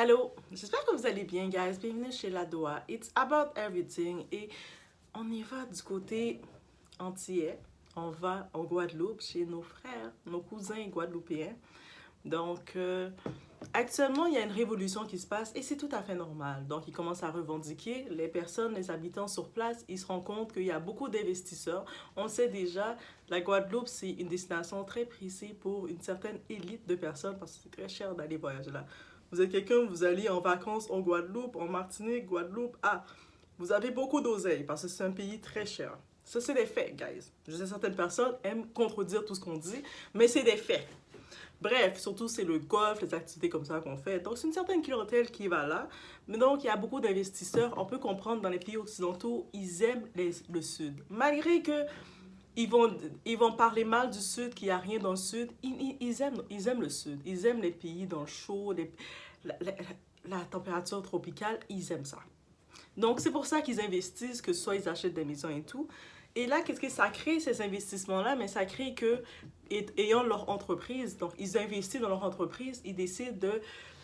Allô, j'espère que vous allez bien, guys. Bienvenue chez La Doha. It's about everything. Et on y va du côté antillais. On va en Guadeloupe chez nos frères, nos cousins guadeloupéens. Donc, actuellement, il y a une révolution qui se passe et c'est tout à fait normal. Donc, ils commencent à revendiquer. Les personnes, les habitants sur place, ils se rendent compte qu'il y a beaucoup d'investisseurs. On le sait déjà, la Guadeloupe, c'est une destination très prisée pour une certaine élite de personnes parce que c'est très cher d'aller voyager là. Vous êtes quelqu'un, vous allez en vacances en Guadeloupe, en Martinique, Guadeloupe. Ah, vous avez beaucoup d'oseille parce que c'est un pays très cher. Ça, c'est des faits, guys. Je sais, certaines personnes aiment contredire tout ce qu'on dit, mais c'est des faits. Bref, surtout c'est le golf, les activités comme ça qu'on fait. Donc c'est une certaine clientèle qui va là. Mais donc il y a beaucoup d'investisseurs. On peut comprendre dans les pays occidentaux, ils aiment le Sud. Malgré que ils vont parler mal du Sud, qu'il n'y a rien dans le Sud, ils aiment le Sud. Ils aiment les pays dans le chaud, la, la, la température tropicale, ils aiment ça. Donc c'est pour ça qu'ils investissent, que soit ils achètent des maisons et tout. Et là, qu'est-ce que ça crée, ces investissements-là? Mais ça crée que, ayant leur entreprise, donc ils investissent dans leur entreprise, ils décident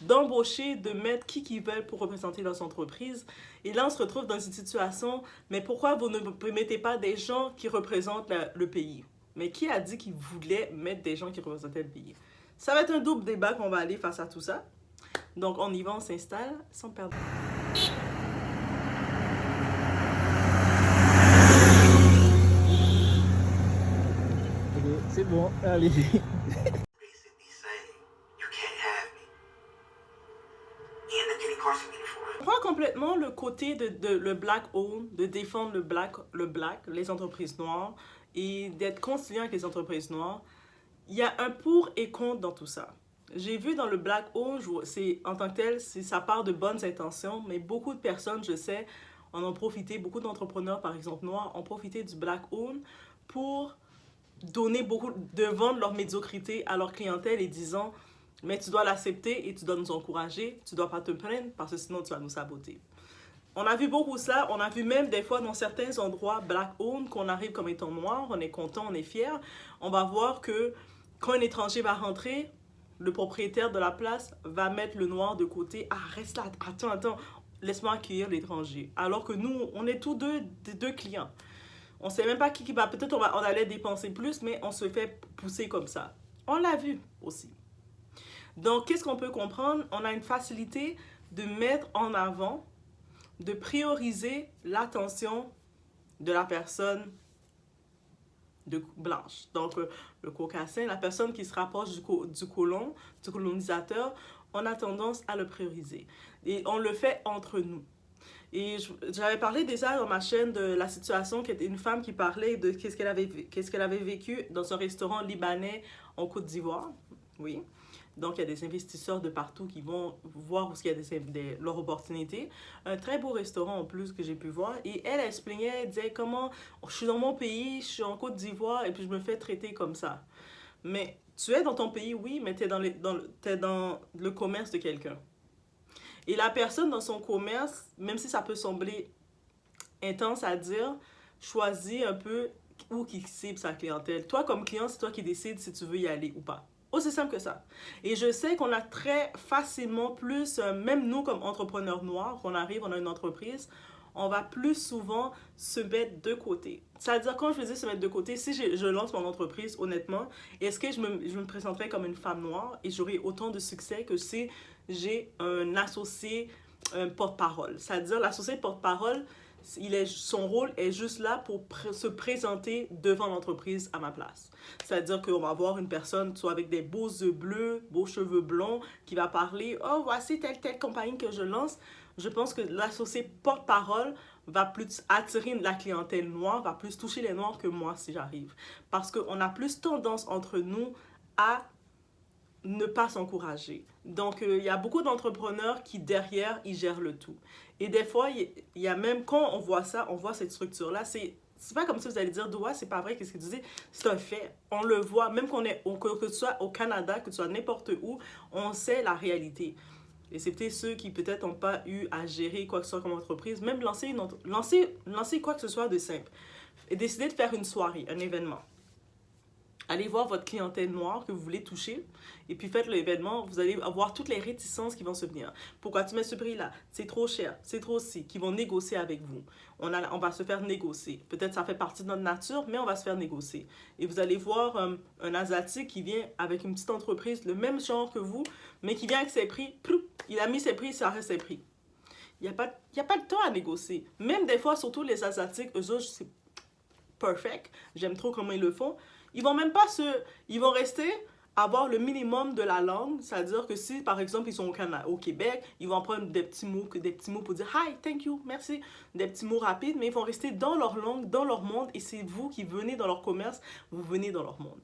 d'embaucher, de mettre qui qu'ils veulent pour représenter leurs entreprises. Et là, on se retrouve dans une situation, mais pourquoi vous ne mettez pas des gens qui représentent le pays? Mais qui a dit qu'ils voulaient mettre des gens qui représentaient le pays? Ça va être un double débat qu'on va aller face à tout ça. Donc, on y va, on s'installe, sans perdre. C'est bon, allez. Je comprends complètement le côté de le black owned, de défendre le black, les entreprises noires et d'être conciliant avec les entreprises noires. Il y a un pour et contre dans tout ça. J'ai vu dans le black owned, c'est en tant que tel, ça part de bonnes intentions, mais beaucoup de personnes, je sais, en ont profité, beaucoup d'entrepreneurs, par exemple noirs, ont profité du black owned pour de vendre leur médiocrité à leur clientèle et disant mais tu dois l'accepter et tu dois nous encourager, tu dois pas te plaindre parce que sinon tu vas nous saboter. On a vu beaucoup ça, on a vu même des fois dans certains endroits black owned qu'on arrive comme étant noir, on est content, on est fier. On va voir que quand un étranger va rentrer, le propriétaire de la place va mettre le noir de côté. Ah, reste là, attends, laisse-moi accueillir l'étranger. Alors que nous, on est tous deux clients. On ne sait même pas qui va. Peut-être on allait dépenser plus, mais on se fait pousser comme ça. On l'a vu aussi. Donc, qu'est-ce qu'on peut comprendre? On a une facilité de mettre en avant, de prioriser l'attention de la personne blanche. Donc, le caucasien, la personne qui se rapproche du colonisateur, on a tendance à le prioriser. Et on le fait entre nous. Et j'avais parlé déjà dans ma chaîne de la situation qui était une femme qui parlait de qu'est-ce qu'elle avait vécu dans un restaurant libanais en Côte d'Ivoire. Oui. Donc, il y a des investisseurs de partout qui vont voir où il y a leurs opportunités. Un très beau restaurant en plus que j'ai pu voir. Et elle expliquait, elle disait comment je suis dans mon pays, je suis en Côte d'Ivoire et puis je me fais traiter comme ça. Mais tu es dans ton pays, oui, mais tu es dans le commerce de quelqu'un. Et la personne dans son commerce, même si ça peut sembler intense à dire, choisit un peu où qui cible sa clientèle. Toi, comme client, c'est toi qui décides si tu veux y aller ou pas. Aussi simple que ça. Et je sais qu'on a très facilement plus, même nous comme entrepreneurs noirs, qu'on arrive, on a une entreprise, on va plus souvent se mettre de côté. C'est-à-dire, quand je dis se mettre de côté, si je lance mon entreprise, honnêtement, est-ce que je me présenterais comme une femme noire et j'aurai autant de succès que si j'ai un associé porte-parole? C'est-à-dire, l'associé porte-parole, son rôle est juste là pour se présenter devant l'entreprise à ma place. C'est-à-dire qu'on va avoir une personne soit avec des beaux yeux bleus, beaux cheveux blonds, qui va parler « Oh, voici telle compagnie que je lance ». Je pense que l'associé porte-parole va plus attirer la clientèle noire, va plus toucher les noirs que moi si j'arrive. Parce qu'on a plus tendance entre nous à ne pas s'encourager. Donc, il y a beaucoup d'entrepreneurs qui, derrière, ils gèrent le tout. Et des fois, il y a même, quand on voit ça, on voit cette structure-là, c'est pas comme si vous allez dire, ouais, c'est pas vrai, qu'est-ce que tu dis? C'est un fait. On le voit, même que tu sois au Canada, que tu sois n'importe où, on sait la réalité. Et c'est peut-être ceux qui peut-être n'ont pas eu à gérer quoi que ce soit comme entreprise, même lancer quoi que ce soit de simple. Et décider de faire une soirée, un événement. Allez voir votre clientèle noire que vous voulez toucher et puis faites l'événement, vous allez avoir toutes les réticences qui vont se venir. Pourquoi tu mets ce prix-là? C'est trop cher, c'est trop si, qui vont négocier avec vous. On va se faire négocier. Peut-être ça fait partie de notre nature, mais on va se faire négocier. Et vous allez voir un Asiatique qui vient avec une petite entreprise, le même genre que vous, mais qui vient avec ses prix, il a mis ses prix, ça reste ses prix. Il n'y a pas de temps à négocier. Même des fois, surtout les Asiatiques, eux autres, c'est perfect. J'aime trop comment ils le font. Ils vont même pas ils vont rester avoir le minimum de la langue, c'est-à-dire que si par exemple ils sont au Québec, ils vont prendre des petits mots pour dire hi, thank you, merci, des petits mots rapides, mais ils vont rester dans leur langue, dans leur monde, et c'est vous qui venez dans leur commerce, vous venez dans leur monde.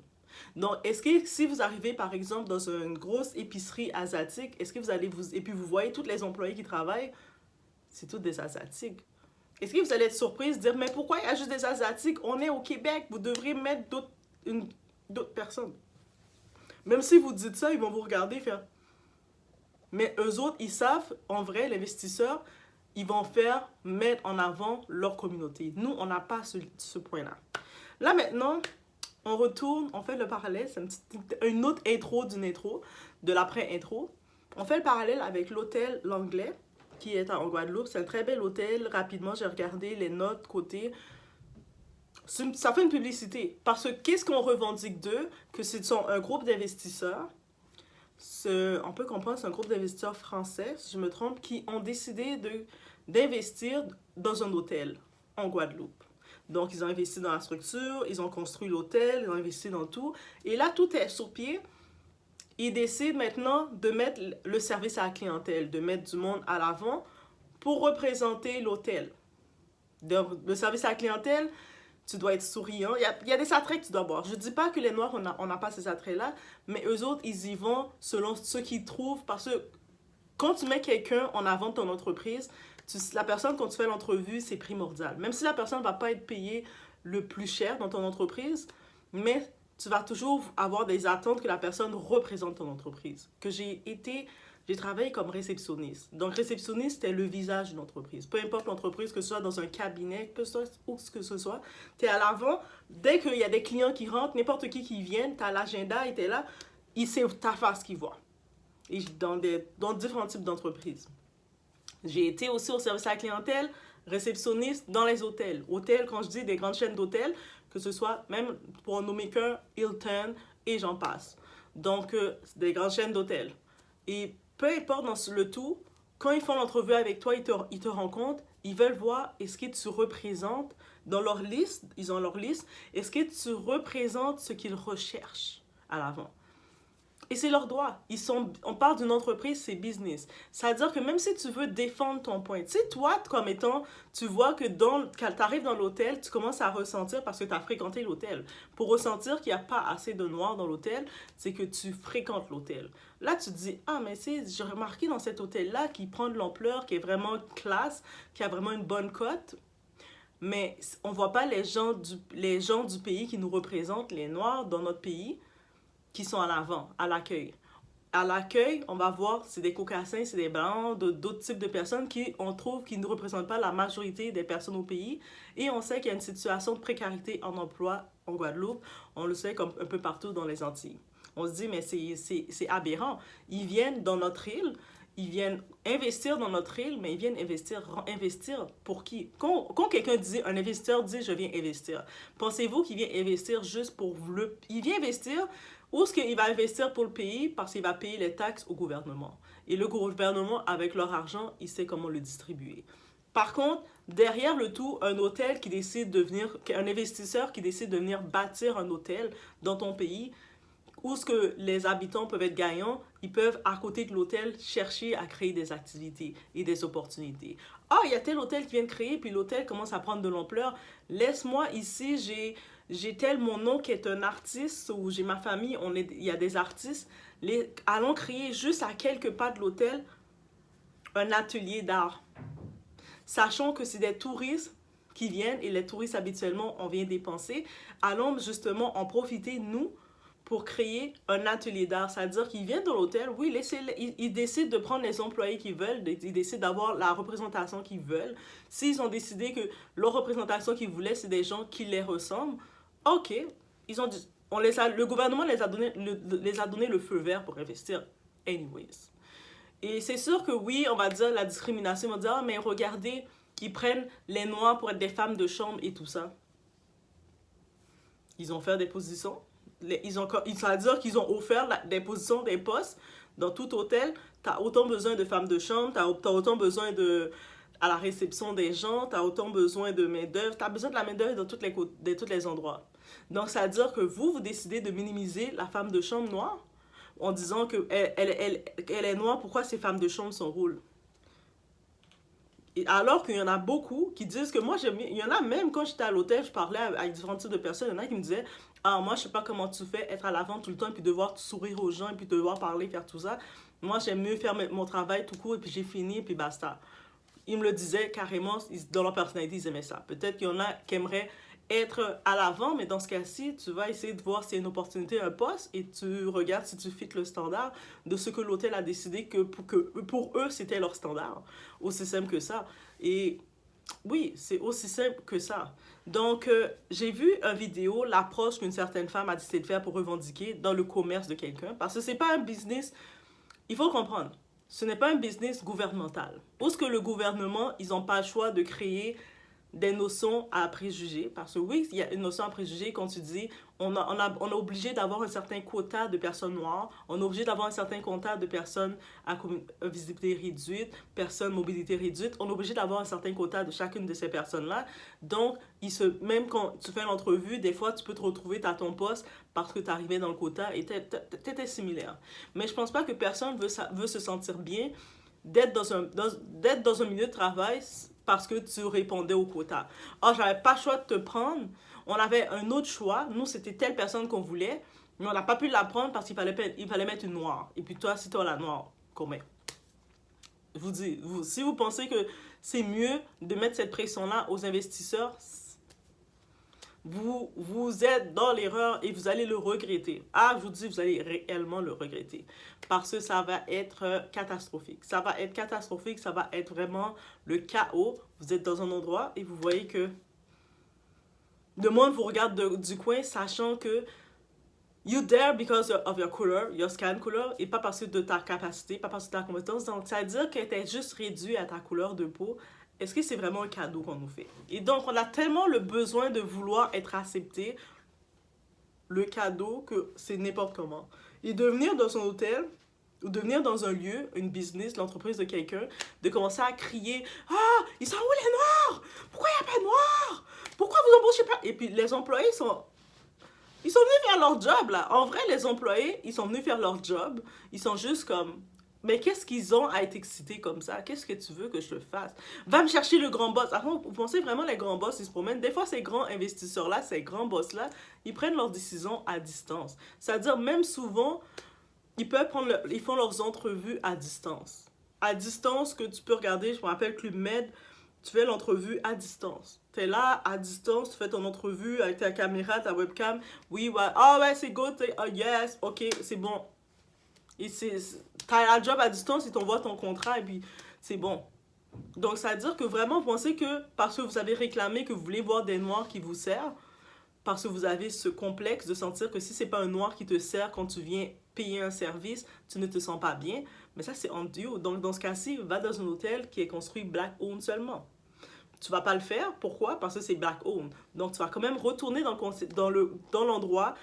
Donc, est-ce que si vous arrivez par exemple dans une grosse épicerie asiatique, est-ce que et puis vous voyez tous les employés qui travaillent, c'est tous des Asiatiques. Est-ce que vous allez être surprise, dire mais pourquoi il y a juste des Asiatiques? On est au Québec, vous devriez mettre d'autres personnes. Même si vous dites ça, ils vont vous regarder faire. Mais eux autres, ils savent, en vrai, les investisseurs, ils vont mettre en avant leur communauté. Nous, on n'a pas ce point-là. Là, maintenant, on retourne, on fait le parallèle, c'est une autre intro d'une intro, de l'après-intro. On fait le parallèle avec l'hôtel L'Anglais, qui est en Guadeloupe. C'est un très bel hôtel. Rapidement, j'ai regardé les notes côté. Ça fait une publicité. Parce que qu'est-ce qu'on revendique d'eux? Que ce sont un groupe d'investisseurs. On peut comprendre, c'est un groupe d'investisseurs français, si je me trompe, qui ont décidé d'investir dans un hôtel en Guadeloupe. Donc, ils ont investi dans la structure, ils ont construit l'hôtel, ils ont investi dans tout. Et là, tout est sur pied. Ils décident maintenant de mettre le service à la clientèle, de mettre du monde à l'avant pour représenter l'hôtel. Le service à la clientèle, tu dois être souriant. Il y a des attraits que tu dois avoir. Je ne dis pas que les Noirs, on n'a pas ces attraits-là, mais eux autres, ils y vont selon ce qu'ils trouvent. Parce que quand tu mets quelqu'un en avant de ton entreprise, la personne, quand tu fais l'entrevue, c'est primordial. Même si la personne ne va pas être payée le plus cher dans ton entreprise, mais tu vas toujours avoir des attentes que la personne représente ton entreprise. J'ai travaillé comme réceptionniste. Donc, réceptionniste, c'est le visage d'une entreprise. Peu importe l'entreprise, que ce soit dans un cabinet, où que ce soit, tu es à l'avant. Dès qu'il y a des clients qui rentrent, n'importe qui viennent, tu as l'agenda et tu es là, c'est ta face qu'ils voient. Et dans différents types d'entreprises. J'ai été aussi au service à la clientèle, réceptionniste dans les hôtels. Hôtels, quand je dis des grandes chaînes d'hôtels, que ce soit, même pour en nommer qu'un, Hilton et j'en passe. Donc, des grandes chaînes d'hôtels. Et peu importe dans le tout, quand ils font l'entrevue avec toi, ils te rencontrent, ils veulent voir est-ce que tu représentes dans leur liste, ils ont leur liste, est-ce que tu représentes ce qu'ils recherchent à l'avant. Et c'est leur droit. On parle d'une entreprise, c'est business. C'est-à-dire que même si tu veux défendre ton point, tu sais, toi, comme étant, tu vois que quand tu arrives dans l'hôtel, tu commences à ressentir, parce que tu as fréquenté l'hôtel, pour ressentir qu'il n'y a pas assez de noirs dans l'hôtel, c'est que tu fréquentes l'hôtel. Là, tu te dis, ah, mais j'ai remarqué dans cet hôtel-là qui prend de l'ampleur, qui est vraiment classe, qui a vraiment une bonne cote, mais on ne voit pas les gens du pays qui nous représentent, les noirs dans notre pays, qui sont à l'avant, à l'accueil. À l'accueil, on va voir, c'est des caucasiens, c'est des blancs, d'autres types de personnes on trouve qui ne représentent pas la majorité des personnes au pays. Et on sait qu'il y a une situation de précarité en emploi en Guadeloupe. On le sait comme un peu partout dans les Antilles. On se dit, mais c'est aberrant. Ils viennent dans notre île, ils viennent investir dans notre île, mais ils viennent investir pour qui? Quand quelqu'un dit, un investisseur dit, je viens investir, pensez-vous qu'il vient investir juste pour il vient investir. Ou est-ce qu'il va investir pour le pays parce qu'il va payer les taxes au gouvernement? Et le gouvernement, avec leur argent, il sait comment le distribuer. Par contre, derrière le tout, un investisseur qui décide de venir bâtir un hôtel dans ton pays, où ce que les habitants peuvent être gagnants, ils peuvent, à côté de l'hôtel, chercher à créer des activités et des opportunités. Ah, il y a tel hôtel qui vient de créer, puis l'hôtel commence à prendre de l'ampleur. Laisse-moi ici, j'ai tel mon oncle qui est un artiste, ou j'ai ma famille, il y a des artistes. Allons créer juste à quelques pas de l'hôtel un atelier d'art. Sachant que c'est des touristes qui viennent, et les touristes habituellement, on vient dépenser. Allons justement en profiter, nous, pour créer un atelier d'art. C'est-à-dire qu'ils viennent dans l'hôtel, oui, ils décident de prendre les employés qu'ils veulent, ils décident d'avoir la représentation qu'ils veulent. S'ils ont décidé que leur représentation qu'ils voulaient, c'est des gens qui les ressemblent, ok, ils ont dit, le gouvernement les a donné le feu vert pour investir anyways. Et c'est sûr que oui, on va dire la discrimination, on va dire, ah, mais regardez, ils prennent les Noirs pour être des femmes de chambre et tout ça. Ils ont fait des positions. Ça veut dire qu'ils ont offert des positions, des postes dans tout hôtel. Tu as autant besoin de femmes de chambre, tu as autant besoin à la réception des gens, tu as autant besoin de main-d'œuvre, tu as besoin de la main-d'œuvre dans tous les endroits. Donc, ça veut dire que vous décidez de minimiser la femme de chambre noire en disant qu'elle est noire, pourquoi ces femmes de chambre sont rôle? Et alors qu'il y en a beaucoup qui disent que moi j'aime. Il y en a même quand j'étais à l'hôtel, je parlais avec différents types de personnes. Il y en a qui me disaient, ah, moi je sais pas comment tu fais, être à l'avant tout le temps, et puis devoir sourire aux gens, et puis devoir parler, faire tout ça. Moi j'aime mieux faire mon travail tout court, et puis j'ai fini, et puis basta. Ils me le disaient carrément, dans leur personnalité, ils aimaient ça. Peut-être qu'il y en a qui aimeraient être à l'avant, mais dans ce cas-ci, tu vas essayer de voir si c'est une opportunité, un poste, et tu regardes si tu fites le standard de ce que l'hôtel a décidé que pour eux, c'était leur standard. Aussi simple que ça. Et oui, c'est aussi simple que ça. Donc, j'ai vu une vidéo, l'approche qu'une certaine femme a décidé de faire pour revendiquer dans le commerce de quelqu'un, parce que c'est pas un business, il faut comprendre, ce n'est pas un business gouvernemental. Parce que le gouvernement, ils n'ont pas le choix de créer des notions à préjuger. Parce que oui, il y a une notion à préjuger quand tu dis on est obligé d'avoir un certain quota de personnes noires, on est obligé d'avoir un certain quota de personnes à visibilité réduite, personnes mobilité réduite, on est obligé d'avoir un certain quota de chacune de ces personnes-là. Donc, même quand tu fais l'entrevue, des fois, tu peux te retrouver à ton poste parce que tu arrivais dans le quota et tu étais similaire. Mais je pense pas que personne veut se sentir bien d'être dans un milieu de travail parce que tu répondais au quota. Ah, j'avais pas le choix de te prendre. On avait un autre choix. Nous, c'était telle personne qu'on voulait, mais on n'a pas pu la prendre parce qu'il fallait mettre une noire. Et puis toi, si toi la noire, comment? Je vous dis, si vous pensez que c'est mieux de mettre cette pression-là aux investisseurs, vous êtes dans l'erreur et vous allez le regretter. Ah, je vous dis, vous allez réellement le regretter. Parce que ça va être catastrophique. Ça va être catastrophique, ça va être vraiment le chaos. Vous êtes dans un endroit et vous voyez que le monde vous regarde du coin, sachant que you're there because of your color, your skin color, et pas parce que de ta capacité, pas parce que de ta compétence. Donc, ça veut dire que tu es juste réduit à ta couleur de peau. Est-ce que c'est vraiment un cadeau qu'on nous fait? Et donc, on a tellement le besoin de vouloir être accepté, le cadeau, que c'est n'importe comment. Et de venir dans son hôtel, ou de venir dans un lieu, une business, l'entreprise de quelqu'un, de commencer à crier « Ah, ils sont où les noirs? Pourquoi il n'y a pas de noirs? Pourquoi vous embauchez pas? » Et puis, les employés ils sont venus faire leur job, là. En vrai, les employés, ils sont venus faire leur job. Ils sont juste comme... Mais qu'est-ce qu'ils ont à être excités comme ça? Qu'est-ce que tu veux que je te fasse? Va me chercher le grand boss. Après, vous pensez vraiment les grands boss, ils se promènent? Des fois, ces grands investisseurs-là, ces grands boss-là, ils prennent leurs décisions à distance. C'est-à-dire, même souvent, ils font leurs entrevues à distance. À distance, que tu peux regarder, je me rappelle Club Med, tu fais l'entrevue à distance. Tu es là, à distance, tu fais ton entrevue avec ta caméra, ta webcam. Oui, ouais, ah ouais, c'est good, yes, ok, c'est bon. Et t'as un job à distance, ils t'envoient ton contrat et puis c'est bon. Donc, ça veut dire que vraiment, vous pensez que parce que vous avez réclamé que vous voulez voir des noirs qui vous servent, parce que vous avez ce complexe de sentir que si c'est pas un noir qui te sert quand tu viens payer un service, tu ne te sens pas bien. Mais ça, c'est undue. Donc, dans ce cas-ci, va dans un hôtel qui est construit black-owned seulement. Tu vas pas le faire. Pourquoi? Parce que c'est black-owned. Donc, tu vas quand même retourner dans l'endroit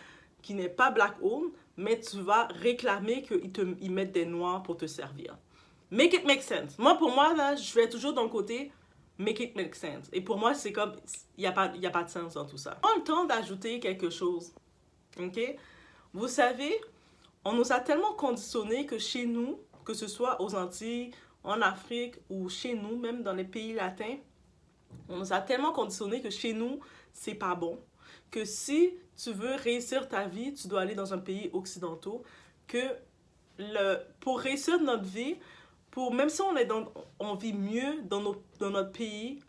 qui n'est pas black-owned, mais tu vas réclamer qu'ils mettent des noirs pour te servir. Make it make sense. Pour moi, là, je vais toujours dans le côté make it make sense. Et pour moi, c'est comme, il n'y a pas de sens dans tout ça. Prends le temps d'ajouter quelque chose. OK? Vous savez, on nous a tellement conditionnés que chez nous, que ce soit aux Antilles, en Afrique ou chez nous, même dans les pays latins, on nous a tellement conditionnés que chez nous, c'est pas bon. Que si tu veux réussir ta vie, tu dois aller dans un pays occidental. Que pour réussir notre vie, même si on vit mieux dans notre pays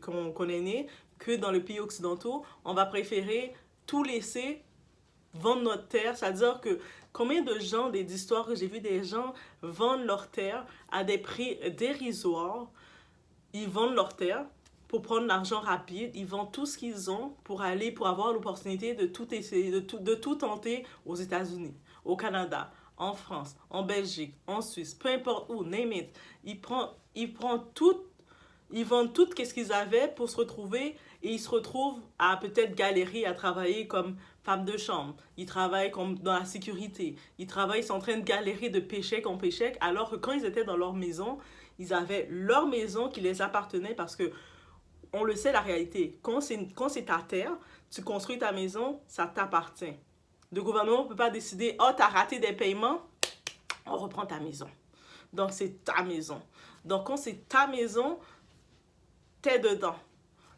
qu'on est né que dans le pays occidental, on va préférer tout laisser, vendre notre terre. C'est-à-dire que combien de gens, d'histoires que j'ai vu, des gens vendent leur terre à des prix dérisoires. Ils vendent leur terre pour prendre l'argent rapide. Ils vendent tout ce qu'ils ont pour avoir l'opportunité de tout essayer, de tout tenter aux États-Unis, au Canada, en France, en Belgique, en Suisse, peu importe où, name it. Ils prennent tout, ils vendent tout ce qu'ils avaient pour se retrouver et ils se retrouvent à peut-être galérer à travailler comme femme de chambre. Ils travaillent comme dans la sécurité. Ils sont en train de galérer de péchec en péchec alors que quand ils étaient dans leur maison, ils avaient leur maison qui les appartenait parce que on le sait la réalité. Quand c'est ta terre, tu construis ta maison, ça t'appartient. Le gouvernement ne peut pas décider, oh, t'as raté des paiements, on reprend ta maison. Donc, c'est ta maison. Donc, quand c'est ta maison, t'es dedans.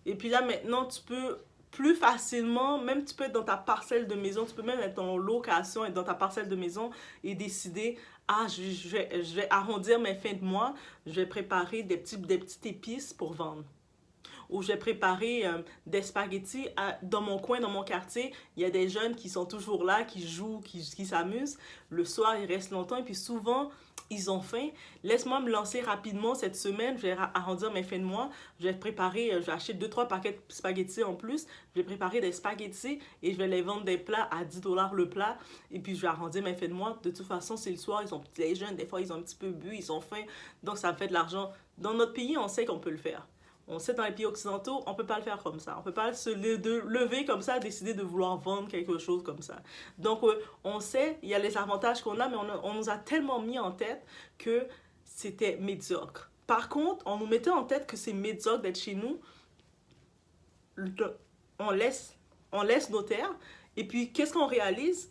Et puis là, maintenant, tu peux plus facilement, même tu peux être dans ta parcelle de maison, tu peux même être en location, être dans ta parcelle de maison et décider, ah, je vais arrondir mes fins de mois, je vais préparer des petites épices pour vendre. Ou je vais préparer des spaghettis dans mon coin, dans mon quartier. Il y a des jeunes qui sont toujours là, qui jouent, qui s'amusent. Le soir, ils restent longtemps et puis souvent, ils ont faim. Laisse-moi me lancer rapidement cette semaine. Je vais arrondir mes fins de mois. Je vais acheter 2-3 paquets de spaghettis en plus. Je vais préparer des spaghettis et je vais les vendre des plats à 10$ le plat. Et puis, je vais arrondir mes fins de mois. De toute façon, c'est le soir. Ils sont les jeunes. Des fois, ils ont un petit peu bu. Ils ont faim. Donc, ça me fait de l'argent. Dans notre pays, on sait qu'on peut le faire. On sait dans les pays occidentaux, on ne peut pas le faire comme ça. On ne peut pas se lever comme ça, décider de vouloir vendre quelque chose comme ça. Donc, on sait, il y a les avantages qu'on a, mais on nous a tellement mis en tête que c'était médiocre. Par contre, on nous mettait en tête que c'est médiocre d'être chez nous. On laisse nos terres. Et puis, qu'est-ce qu'on réalise?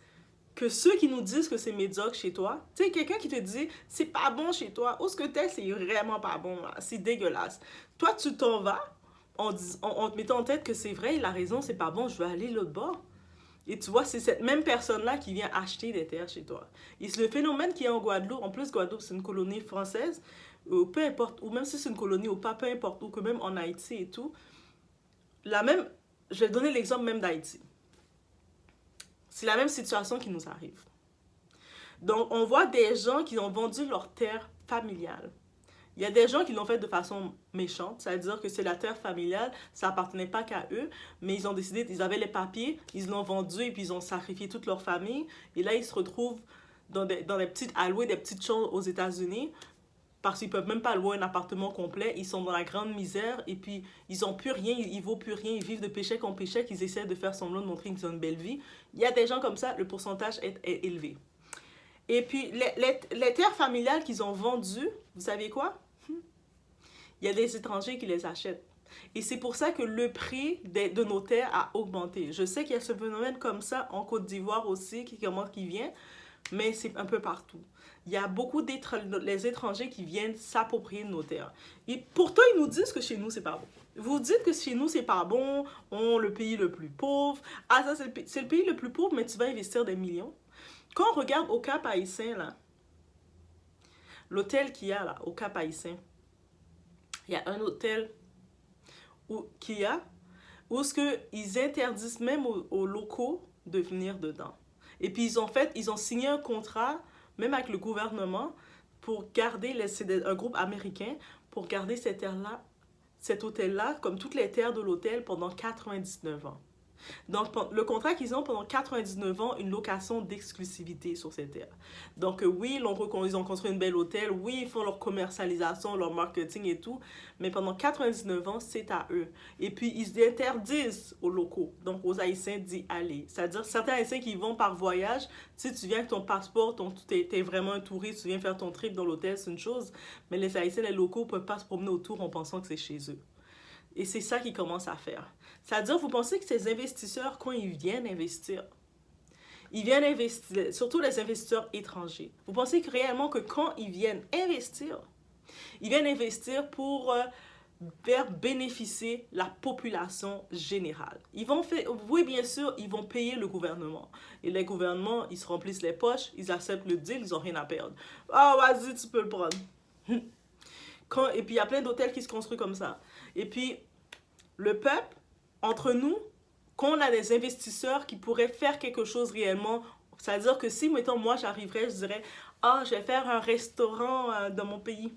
Que ceux qui nous disent que c'est médiocre chez toi, tu sais, quelqu'un qui te dit c'est pas bon chez toi, où ce que t'es, c'est vraiment pas bon, c'est dégueulasse. Toi, tu t'en vas en te mettant en tête que c'est vrai, il a raison, c'est pas bon, je vais aller l'autre bord. Et tu vois, c'est cette même personne-là qui vient acheter des terres chez toi. Et c'est le phénomène qui est en Guadeloupe. En plus, Guadeloupe, c'est une colonie française, peu importe, ou même si c'est une colonie ou pas, peu importe où, que même en Haïti et tout. Je vais donner l'exemple même d'Haïti. C'est la même situation qui nous arrive. Donc, on voit des gens qui ont vendu leur terre familiale. Il y a des gens qui l'ont fait de façon méchante, c'est-à-dire que c'est la terre familiale, ça appartenait pas qu'à eux, mais ils ont décidé, ils avaient les papiers, ils l'ont vendu et puis ils ont sacrifié toute leur famille. Et là, ils se retrouvent à louer des petites chambres aux États-Unis parce qu'ils peuvent même pas louer un appartement complet, ils sont dans la grande misère et puis ils ont plus rien, ils vaut plus rien, ils vivent de péchec en péchec, ils essaient de faire semblant de montrer qu'ils ont une belle vie. Il y a des gens comme ça, le pourcentage est élevé. Et puis les terres familiales qu'ils ont vendues, vous savez quoi? Il y a des étrangers qui les achètent. Et c'est pour ça que le prix de nos terres a augmenté. Je sais qu'il y a ce phénomène comme ça en Côte d'Ivoire aussi qui vient, mais c'est un peu partout. Il y a beaucoup les étrangers qui viennent s'approprier nos terres. Et pourtant, ils nous disent que chez nous, c'est pas bon. Vous dites que chez nous, c'est pas bon, le pays le plus pauvre. Ah, ça, c'est le pays le plus pauvre, mais tu vas investir des millions. Quand on regarde au Cap-Haïtien, là, l'hôtel qu'il y a là, au Cap-Haïtien, il y a un hôtel où ils interdisent même aux locaux de venir dedans. Et puis, ils ont signé un contrat même avec le gouvernement, pour garder, c'est un groupe américain, pour garder cette terre-là, cet hôtel-là, comme toutes les terres de l'hôtel, pendant 99 ans. Donc, le contrat qu'ils ont pendant 99 ans, une location d'exclusivité sur ces terres. Donc, oui, ils ont construit un bel hôtel, oui, ils font leur commercialisation, leur marketing et tout, mais pendant 99 ans, c'est à eux. Et puis, ils interdisent aux locaux, donc aux Haïtiens d'y aller. C'est-à-dire, certains Haïtiens qui vont par voyage, si tu viens avec ton passeport, t'es vraiment un touriste, tu viens faire ton trip dans l'hôtel, c'est une chose, mais les Haïtiens, les locaux, ne peuvent pas se promener autour en pensant que c'est chez eux. Et c'est ça qu'ils commencent à faire. C'est-à-dire, vous pensez que ces investisseurs, quand ils viennent investir, surtout les investisseurs étrangers, vous pensez que réellement que quand ils viennent investir pour faire bénéficier la population générale. Oui, bien sûr, ils vont payer le gouvernement. Et les gouvernements, ils se remplissent les poches, ils acceptent le deal, ils n'ont rien à perdre. Ah, vas-y, tu peux le prendre. Et puis, il y a plein d'hôtels qui se construisent comme ça. Et puis, le peuple, entre nous, quand on a des investisseurs qui pourraient faire quelque chose réellement, c'est-à-dire que si, mettons, moi, j'arriverais, je dirais, ah, je vais faire un restaurant dans mon pays.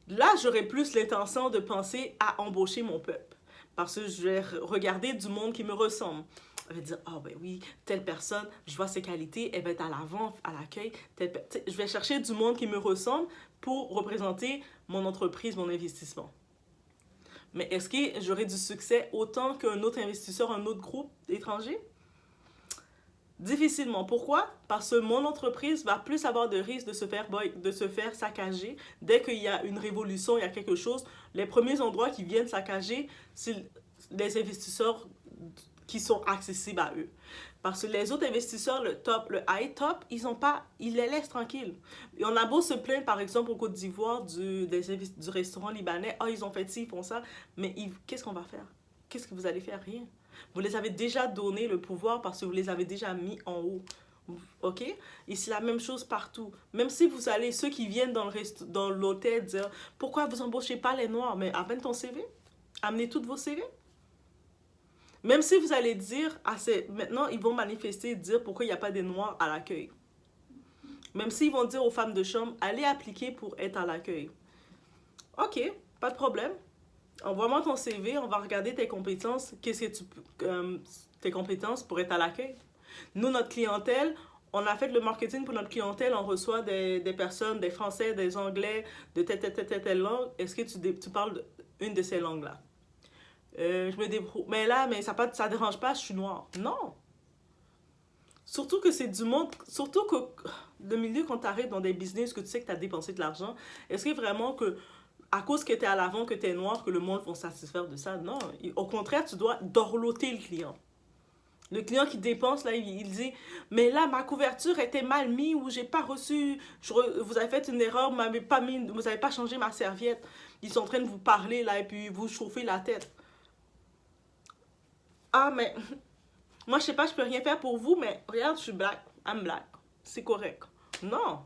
Là, j'aurais plus l'intention de penser à embaucher mon peuple. Parce que je vais regarder du monde qui me ressemble. Je vais dire, ah ben oui, telle personne, je vois ses qualités, elle va être à l'avant, à l'accueil. Je vais chercher du monde qui me ressemble pour représenter mon entreprise, mon investissement. Mais est-ce que j'aurai du succès autant qu'un autre investisseur, un autre groupe étranger? Difficilement. Pourquoi? Parce que mon entreprise va plus avoir de risques de se faire saccager. Dès qu'il y a une révolution, il y a quelque chose, les premiers endroits qui viennent saccager, c'est les investisseurs qui sont accessibles à eux. Parce que les autres investisseurs, le top, le high top, ils les laissent tranquilles. Et on a beau se plaindre, par exemple, au Côte d'Ivoire, du restaurant libanais, oh, ils ont fait ci, ils font ça, mais qu'est-ce qu'on va faire? Qu'est-ce que vous allez faire? Rien. Vous les avez déjà donné le pouvoir parce que vous les avez déjà mis en haut. OK? Et c'est la même chose partout. Même si vous allez, ceux qui viennent dans l'hôtel dire pourquoi vous embauchez pas les Noirs? Mais amène ton CV. Amenez tous vos CV. Même si vous allez dire, maintenant ils vont manifester et dire pourquoi il n'y a pas des Noirs à l'accueil. Même s'ils vont dire aux femmes de chambre, allez appliquer pour être à l'accueil. OK, pas de problème. Envoie-moi ton CV, on va regarder tes compétences. Tes compétences pour être à l'accueil. Nous, notre clientèle, on a fait le marketing pour notre clientèle. On reçoit des personnes, des Français, des Anglais, de telle langue. Est-ce que tu parles une de ces langues-là? Je me débrouille. Mais là, ça dérange pas, je suis noire. Non. Surtout que c'est du monde. Surtout que le milieu, quand tu arrives dans des business, que tu sais que tu as dépensé de l'argent, est-ce que vraiment que à cause que tu es à l'avant, que tu es noir, que le monde va satisfaire de ça? Non. Au contraire, tu dois dorloter le client. Le client qui dépense, là, il dit « Mais là, ma couverture était mal mise ou j'ai pas reçu... Vous avez fait une erreur, vous n'avez pas changé ma serviette. » Ils sont en train de vous parler, là, et puis vous chauffer la tête. Ah, mais... Moi, je sais pas, je peux rien faire pour vous, mais regarde, je suis black. I'm black. C'est correct. Non.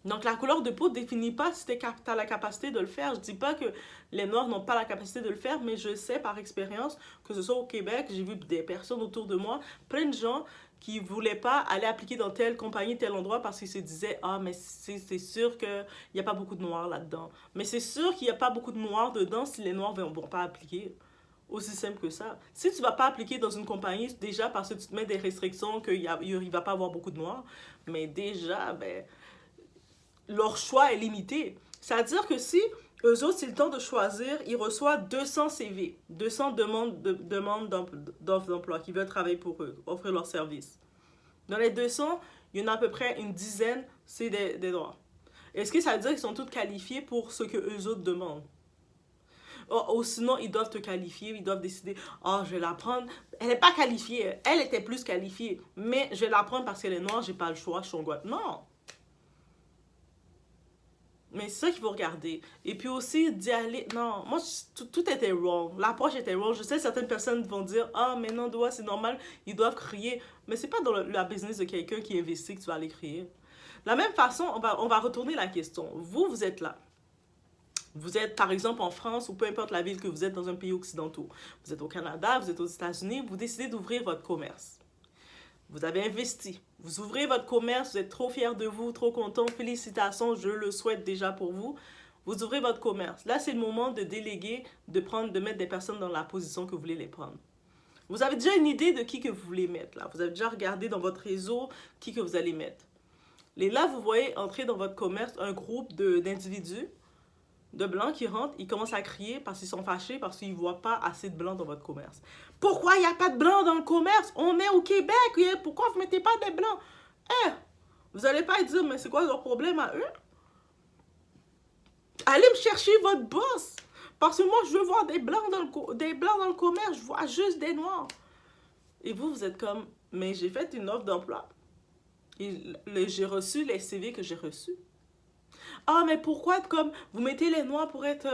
Donc, la couleur de peau ne définit pas si tu as la capacité de le faire. Je ne dis pas que les Noirs n'ont pas la capacité de le faire, mais je sais par expérience, que ce soit au Québec, j'ai vu des personnes autour de moi, plein de gens qui ne voulaient pas aller appliquer dans telle compagnie, tel endroit, parce qu'ils se disaient « Ah, mais c'est sûr qu'il n'y a pas beaucoup de Noirs là-dedans. » Mais c'est sûr qu'il n'y a pas beaucoup de Noirs dedans si les Noirs ne vont pas appliquer. Aussi simple que ça. Si tu ne vas pas appliquer dans une compagnie, déjà parce que tu te mets des restrictions qu'il ne va pas avoir beaucoup de Noirs, mais déjà, ben... leur choix est limité. C'est-à-dire que si eux autres, c'est le temps de choisir, ils reçoivent 200 CV, 200 demandes d'offres d'emploi qui veulent travailler pour eux, offrir leurs services. Dans les 200, il y en a à peu près une dizaine, c'est des Noirs. Est-ce que ça veut dire qu'ils sont tous qualifiés pour ce que eux autres demandent? Ou sinon, ils doivent te qualifier, ils doivent décider, oh, je vais la prendre. Elle n'est pas qualifiée, elle était plus qualifiée, mais je vais la prendre parce qu'elle est noire, j'ai pas le choix, je suis en Guadeloupe. Non! Mais c'est ça qu'il faut regarder. Et puis aussi, d'y aller... Non, moi, tout était wrong. L'approche était wrong. Je sais, certaines personnes vont dire « Ah, mais non, c'est normal, ils doivent crier. » Mais c'est pas dans la business de quelqu'un qui investit que tu vas aller crier. De la même façon, on va retourner la question. Vous êtes là. Vous êtes, par exemple, en France, ou peu importe la ville que vous êtes dans un pays occidental. Vous êtes au Canada, vous êtes aux États-Unis, vous décidez d'ouvrir votre commerce. Vous avez investi. Vous ouvrez votre commerce, vous êtes trop fiers de vous, trop content. Félicitations, je le souhaite déjà pour vous. Vous ouvrez votre commerce. Là, c'est le moment de déléguer, de mettre des personnes dans la position que vous voulez les prendre. Vous avez déjà une idée de qui que vous voulez mettre, là. Vous avez déjà regardé dans votre réseau qui que vous allez mettre. Et là, vous voyez entrer dans votre commerce un groupe d'individus, de blancs qui rentrent, ils commencent à crier parce qu'ils sont fâchés, parce qu'ils ne voient pas assez de blancs dans votre commerce. Pourquoi il n'y a pas de blancs dans le commerce? On est au Québec, pourquoi vous ne mettez pas des blancs? Vous n'allez pas dire, mais c'est quoi leur problème à eux? Allez me chercher votre boss, parce que moi, je veux voir des blancs dans le commerce, je vois juste des noirs. Et vous êtes comme, mais j'ai fait une offre d'emploi. Et j'ai reçu les CV que j'ai reçus. Ah, mais pourquoi comme vous mettez les noirs pour être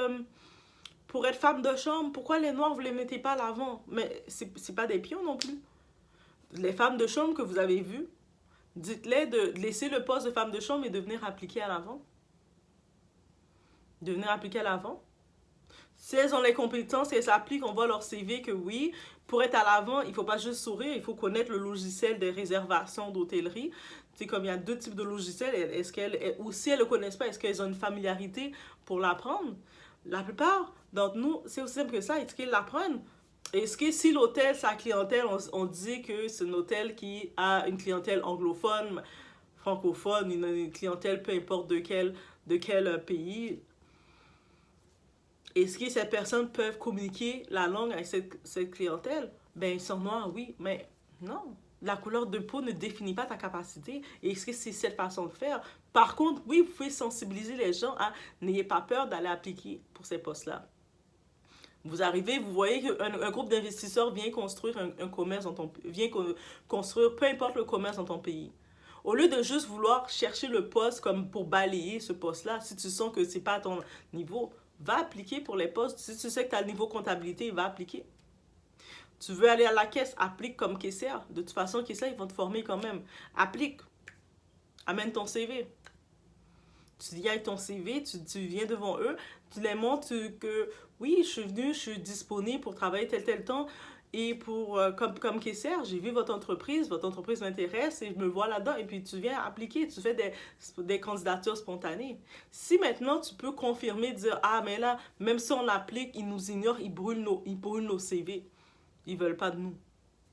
femme de chambre? Pourquoi les noirs, vous les mettez pas à l'avant? Mais c'est pas des pions non plus. Les femmes de chambre que vous avez vues, dites-les de laisser le poste de femme de chambre et de venir appliquer à l'avant. De venir appliquer à l'avant. Si elles ont les compétences et elles s'appliquent, on voit leur CV que oui, pour être à l'avant, il ne faut pas juste sourire, il faut connaître le logiciel des réservations d'hôtellerie. sais, comme il y a deux types de logiciels, est-ce qu'elles, ou si elles ne le connaissent pas, est-ce qu'elles ont une familiarité pour l'apprendre? La plupart d'entre nous, c'est aussi simple que ça, est-ce qu'ils l'apprennent? Est-ce que si l'hôtel, sa clientèle, on dit que c'est un hôtel qui a une clientèle anglophone, francophone, une clientèle peu importe de quel pays, est-ce que ces personnes peuvent communiquer la langue avec cette clientèle? Ben, sûrement, oui, mais non. La couleur de peau ne définit pas ta capacité. Et est-ce que c'est cette façon de faire? Par contre, oui, vous pouvez sensibiliser les gens à n'ayez pas peur d'aller appliquer pour ces postes-là. Vous arrivez, vous voyez qu'un groupe d'investisseurs vient construire un commerce dans ton vient construire peu importe le commerce dans ton pays. Au lieu de juste vouloir chercher le poste comme pour balayer ce poste-là, si tu sens que c'est pas à ton niveau, va appliquer pour les postes. Si tu sais que tu as le niveau comptabilité, va appliquer. Tu veux aller à la caisse, applique comme caissière. De toute façon, caissière, ils vont te former quand même. Applique. Amène ton CV. Tu viens avec ton CV, tu viens devant eux, tu les montres que oui, je suis venue, je suis disponible pour travailler tel temps et comme caissière, j'ai vu votre entreprise m'intéresse et je me vois là-dedans et puis tu viens appliquer, tu fais des candidatures spontanées. Si maintenant tu peux confirmer, dire ah mais là, même si on applique, ils nous ignorent, ils brûlent nos CV, ils veulent pas de nous.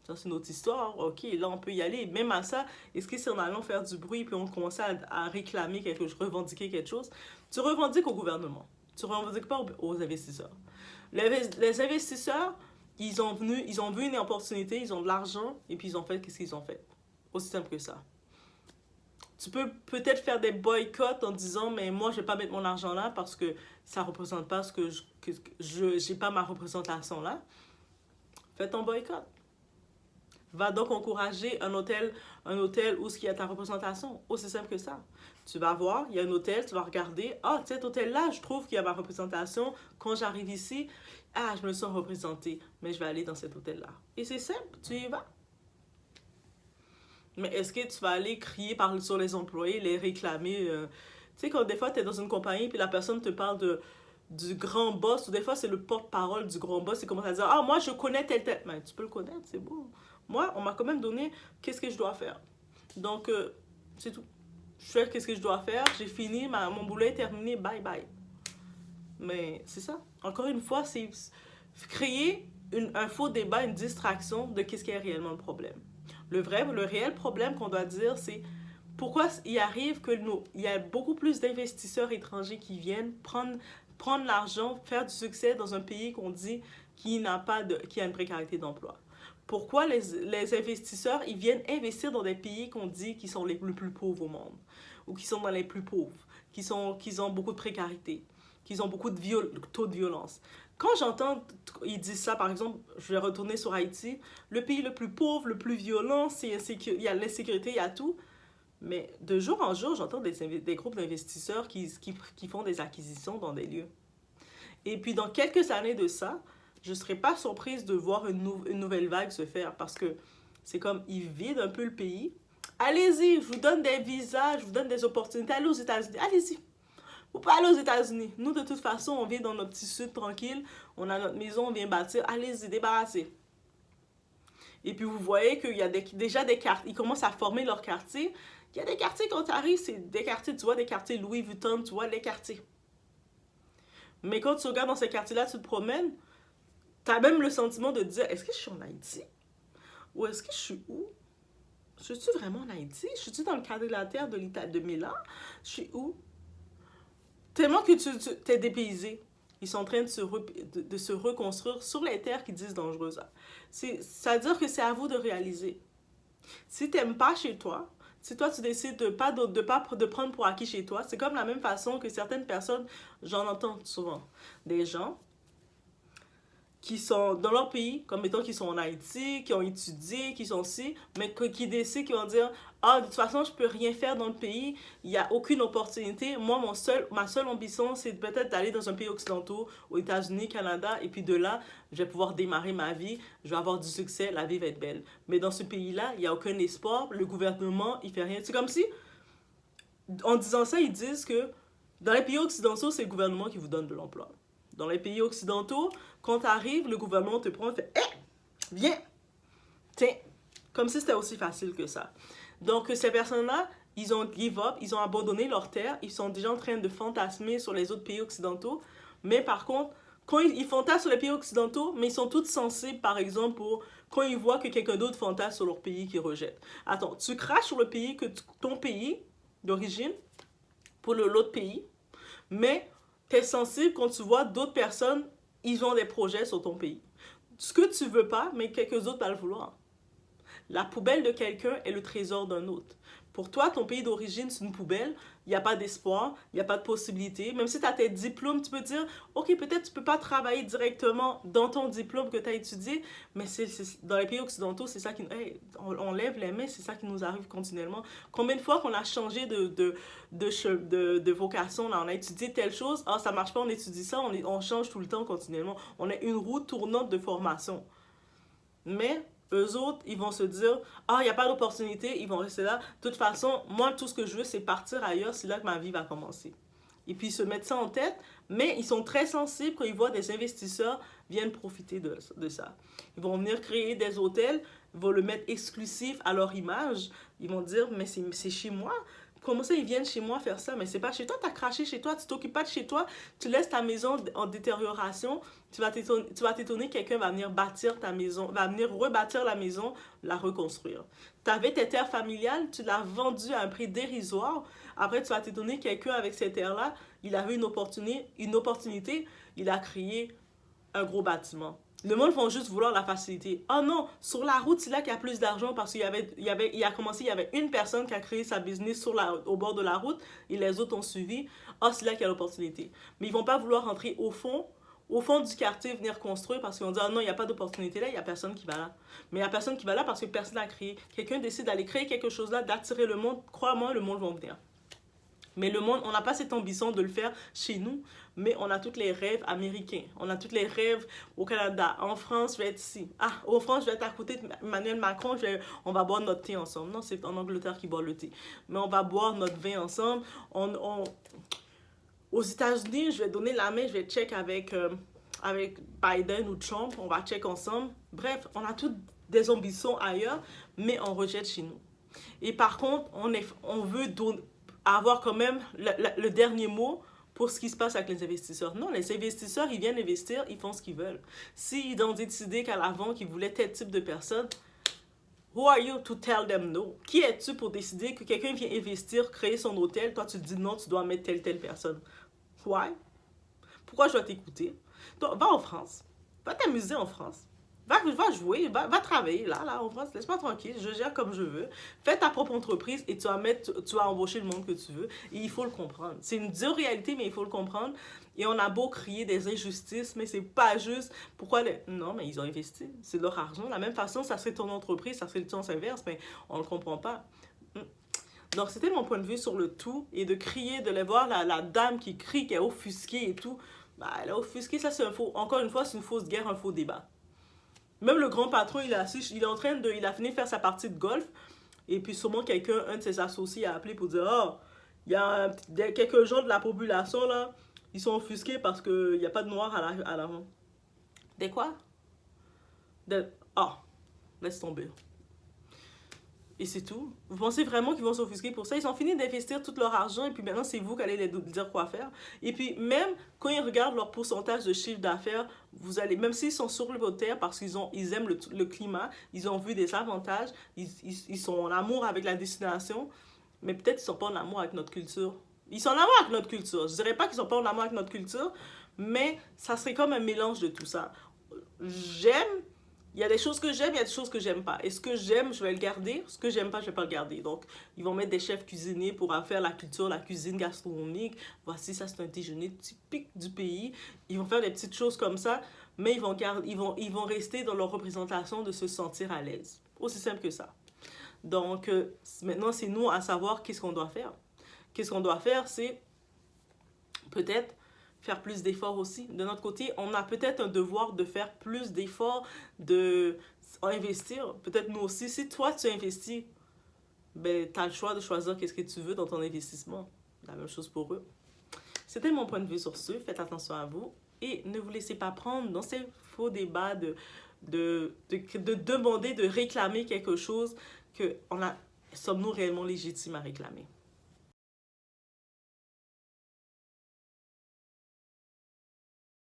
Ça, c'est notre histoire. OK, là, on peut y aller. Même à ça, est-ce que si on allait faire du bruit puis on commençait à réclamer quelque chose, revendiquer quelque chose, tu revendiques au gouvernement. Tu ne revendiques pas aux investisseurs. Les investisseurs, ils ont vu une opportunité, ils ont de l'argent et puis ils ont fait qu'est-ce qu'ils ont fait. Aussi simple que ça. Tu peux peut-être faire des boycotts en disant mais moi je vais pas mettre mon argent là parce que ça représente pas ce que j'ai pas ma représentation là. Fais ton boycott. Va donc encourager un hôtel où il y a ta représentation. Aussi simple que ça. Tu vas voir, il y a un hôtel, tu vas regarder. Ah, cet hôtel-là, je trouve qu'il y a ma représentation. Quand j'arrive ici, ah, je me sens représentée, mais je vais aller dans cet hôtel-là. Et c'est simple, tu y vas. Mais est-ce que tu vas aller crier sur les employés, les réclamer? Tu sais, quand des fois, tu es dans une compagnie, puis la personne te parle du grand boss, ou des fois, c'est le porte-parole du grand boss, il commence à dire, ah, moi, je connais tel. Mais tu peux le connaître, c'est beau. Moi, on m'a quand même donné qu'est-ce que je dois faire. Donc, c'est tout. Je fais qu'est-ce que je dois faire, j'ai fini, mon boulot est terminé, bye bye. Mais c'est ça. Encore une fois, c'est créer un faux débat, une distraction de qu'est-ce qui est réellement le problème. Le réel problème qu'on doit dire, c'est pourquoi il arrive il y a beaucoup plus d'investisseurs étrangers qui viennent prendre l'argent, faire du succès dans un pays qu'on dit qui a une précarité d'emploi. Pourquoi les investisseurs, ils viennent investir dans des pays qu'on dit qui sont les plus pauvres au monde, ou qui sont dans les plus pauvres, qui ont beaucoup de précarité, qui ont beaucoup de taux de violence. Quand j'entends, ils disent ça, par exemple, je vais retourner sur Haïti, le pays le plus pauvre, le plus violent, il y a l'insécurité, il y a tout. Mais de jour en jour, j'entends des groupes d'investisseurs qui font des acquisitions dans des lieux. Et puis dans quelques années de ça, je ne serais pas surprise de voir une nouvelle vague se faire parce que c'est comme ils vident un peu le pays. Allez-y, je vous donne des visas, je vous donne des opportunités. Allez aux États-Unis, allez-y. Vous pouvez aller aux États-Unis. Nous, de toute façon, on vient dans notre petit sud tranquille, on a notre maison, on vient bâtir. Allez-y, débarrassez. Et puis vous voyez qu'il y a déjà des quartiers, ils commencent à former leur quartier. Il y a des quartiers quand tu arrives, c'est des quartiers, tu vois, des quartiers Louis Vuitton, tu vois, les quartiers. Mais quand tu regardes dans ces quartiers-là, tu te promènes, tu as même le sentiment de te dire, est-ce que je suis en Haïti? Ou est-ce que je suis où? Je suis vraiment en Haïti? Je suis dans le quadrilatère de Milan? Je suis où? Tellement que tu t'es dépaysé. Ils sont en train de se reconstruire sur les terres qu'ils disent dangereuses. C'est-à-dire que c'est à vous de réaliser. Si tu n'aimes pas chez toi, si toi tu décides de prendre pour acquis chez toi, c'est comme la même façon que certaines personnes, j'en entends souvent, des gens qui sont dans leur pays, comme étant qu'ils sont en Haïti, qui ont étudié, qui sont ici, mais qui décident, qui vont dire « Ah, de toute façon, je peux rien faire dans le pays, il n'y a aucune opportunité. Moi, ma seule ambition, c'est peut-être d'aller dans un pays occidental, aux États-Unis, Canada, et puis de là, je vais pouvoir démarrer ma vie, je vais avoir du succès, la vie va être belle. » Mais dans ce pays-là, il n'y a aucun espoir, le gouvernement, il fait rien. C'est comme si, en disant ça, ils disent que dans les pays occidentaux, c'est le gouvernement qui vous donne de l'emploi. Dans les pays occidentaux, quand tu arrives, le gouvernement te prend et fait « Hé, viens! Tiens! » Comme si c'était aussi facile que ça. Donc, ces personnes-là, ils ont give up, ils ont abandonné leur terre, ils sont déjà en train de fantasmer sur les autres pays occidentaux. Mais par contre, quand ils fantasment sur les pays occidentaux, mais ils sont tous sensibles, par exemple, pour quand ils voient que quelqu'un d'autre fantasme sur leur pays qu'ils rejettent. Attends, tu craches sur le pays, ton pays d'origine, pour l'autre pays, mais tu es sensible quand tu vois d'autres personnes, ils ont des projets sur ton pays. Ce que tu veux pas, mais quelques autres vont le vouloir. La poubelle de quelqu'un est le trésor d'un autre. Pour toi, ton pays d'origine, c'est une poubelle. Il n'y a pas d'espoir, il n'y a pas de possibilité. Même si tu as tes diplômes, tu peux dire, OK, peut-être tu ne peux pas travailler directement dans ton diplôme que tu as étudié, mais dans les pays occidentaux, c'est ça qui... Hey, on lève les mains, c'est ça qui nous arrive continuellement. Combien de fois qu'on a changé de vocation, là, on a étudié telle chose, ah, ça ne marche pas, on étudie ça, on change tout le temps continuellement. On est une roue tournante de formation. Mais... eux autres, ils vont se dire, ah, il n'y a pas d'opportunité, ils vont rester là. De toute façon, moi, tout ce que je veux, c'est partir ailleurs, c'est là que ma vie va commencer. Et puis, ils se mettent ça en tête, mais ils sont très sensibles quand ils voient des investisseurs viennent profiter de ça. Ils vont venir créer des hôtels, ils vont le mettre exclusif à leur image. Ils vont dire, mais c'est chez moi. Comment ça, ils viennent chez moi faire ça? Mais c'est pas chez toi, t'as craché chez toi, tu t'occupes pas de chez toi, tu laisses ta maison en détérioration, tu vas t'étonner, quelqu'un va venir bâtir ta maison, va venir rebâtir la maison, la reconstruire. Tu avais tes terres familiales, tu l'as vendu à un prix dérisoire, après tu vas t'étonner, quelqu'un avec ces terres-là, il avait une opportunité, il a créé un gros bâtiment. Le monde va juste vouloir la facilité. Oh non, sur la route, c'est là qu'il y a plus d'argent parce qu'il y avait une personne qui a créé sa business au bord de la route et les autres ont suivi. Oh, c'est là qu'il y a l'opportunité. Mais ils vont pas vouloir rentrer au fond du quartier, venir construire parce qu'ils vont dire, oh non, il n'y a pas d'opportunité là, il n'y a personne qui va là. Mais il n'y a personne qui va là parce que personne n'a créé. Quelqu'un décide d'aller créer quelque chose là, d'attirer le monde. Crois-moi, le monde va venir. Mais le monde, on n'a pas cette ambition de le faire chez nous, mais on a tous les rêves américains. On a tous les rêves au Canada. En France, je vais être ici. Ah, en France, je vais être à côté d'Emmanuel Macron. On va boire notre thé ensemble. Non, c'est en Angleterre qui boit le thé. Mais on va boire notre vin ensemble. Aux États-Unis, je vais donner la main, je vais check avec Biden ou Trump. On va check ensemble. Bref, on a toutes des ambitions ailleurs, mais on rejette chez nous. Et par contre, on veut avoir quand même le dernier mot pour ce qui se passe avec les investisseurs. Non, les investisseurs, ils viennent investir, ils font ce qu'ils veulent. S'ils ont décidé qu'à l'avant, qu'ils voulaient tel type de personne, who are you to tell them no? Qui es-tu pour décider que quelqu'un vient investir, créer son hôtel, toi tu te dis non, tu dois mettre telle personne? Why? Pourquoi je dois t'écouter? Toi, va en France. Va t'amuser en France. Va jouer, va travailler là en France, laisse-moi tranquille, je gère comme je veux. Fais ta propre entreprise et tu vas embaucher le monde que tu veux. Et il faut le comprendre. C'est une dure réalité, mais il faut le comprendre. Et on a beau crier des injustices, mais c'est pas juste. Pourquoi Non, mais ils ont investi. C'est leur argent. De la même façon, ça serait ton entreprise, ça serait le sens inverse, mais on le comprend pas. Donc, c'était mon point de vue sur le tout. Et de crier, de les voir la dame qui crie, qui est offusquée et tout. Bah, elle est offusquée, ça c'est un faux. Encore une fois, c'est une fausse guerre, un faux débat. Même le grand patron, il a fini de faire sa partie de golf. Et puis sûrement un de ses associés a appelé pour dire, oh, il y a quelques gens de la population là, ils sont offusqués parce qu'il n'y a pas de noir à l'avant. Des quoi? Laisse tomber. Et c'est tout. Vous pensez vraiment qu'ils vont s'offusquer pour ça? Ils ont fini d'investir tout leur argent et puis maintenant c'est vous qui allez les dire quoi faire. Et puis même quand ils regardent leur pourcentage de chiffre d'affaires, même s'ils sont sur le terre parce qu'ils aiment le climat, ils ont vu des avantages, ils sont en amour avec la destination, mais peut-être qu'ils sont pas en amour avec notre culture. Ils sont en amour avec notre culture. Je dirais pas qu'ils sont pas en amour avec notre culture, mais ça serait comme un mélange de tout ça. Il y a des choses que j'aime, il y a des choses que j'aime pas. Et ce que j'aime, je vais le garder. Ce que j'aime pas, je vais pas le garder. Donc, ils vont mettre des chefs cuisiniers pour faire la culture, la cuisine gastronomique. Voici, ça c'est un déjeuner typique du pays. Ils vont faire des petites choses comme ça, mais ils vont rester dans leur représentation de se sentir à l'aise. Aussi simple que ça. Donc, maintenant, c'est nous à savoir qu'est-ce qu'on doit faire. Qu'est-ce qu'on doit faire, c'est peut-être faire plus d'efforts aussi. De notre côté, on a peut-être un devoir de faire plus d'efforts, d'investir. Peut-être nous aussi, si toi tu investis, ben, tu as le choix de choisir qu'est-ce que tu veux dans ton investissement. La même chose pour eux. C'était mon point de vue sur ce. Faites attention à vous et ne vous laissez pas prendre dans ces faux débats de demander, de réclamer quelque chose que sommes-nous réellement légitimes à réclamer?